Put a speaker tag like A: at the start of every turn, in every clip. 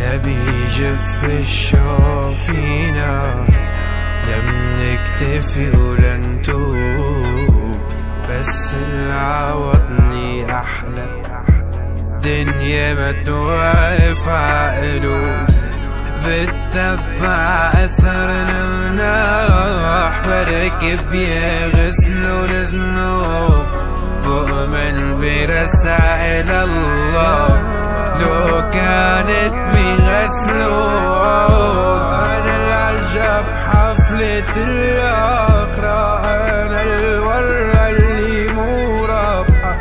A: نبي يجف الشوق فينا، لم نكتفي ولن توب، بس العوضني أحلى دنيا ما توقف عقلوب. بتتبع أثرنا مناح، بركب يغسلوا الذنوب، بؤمن برسائل الله لو كانت بغسلوب. أنا العجب حفلة الآخرة، أنا الورة اللي مو رابحة،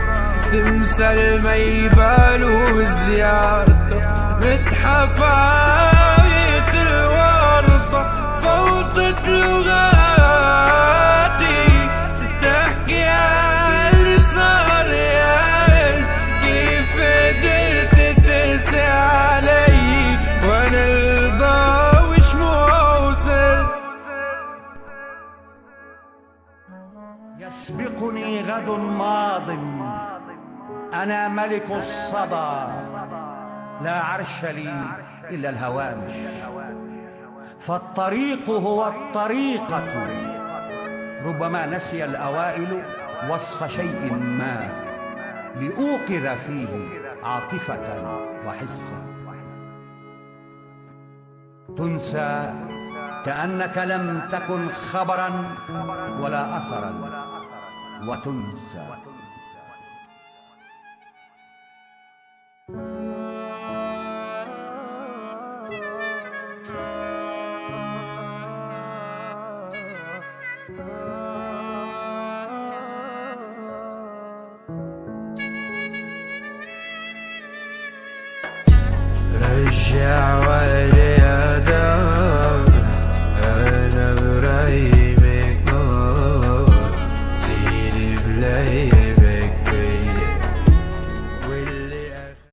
A: تمثل ما يبالوا زيارته، متحف عاية الورطة، فوضت لغاتي تحكي عن اللي صار يا قلب، كيف قدرت تقسى علي وانا الضاوش موصل.
B: يسبقني غد ماض، أنا ملك الصدى، لا عرش لي إلا الهوامش، فالطريق هو الطريقة. ربما نسي الأوائل وصف شيء ما لأوقظ فيه عاطفة وحسا، تنسى كأنك لم تكن خبرا ولا أثرا، وتنسى.
A: رجع ولي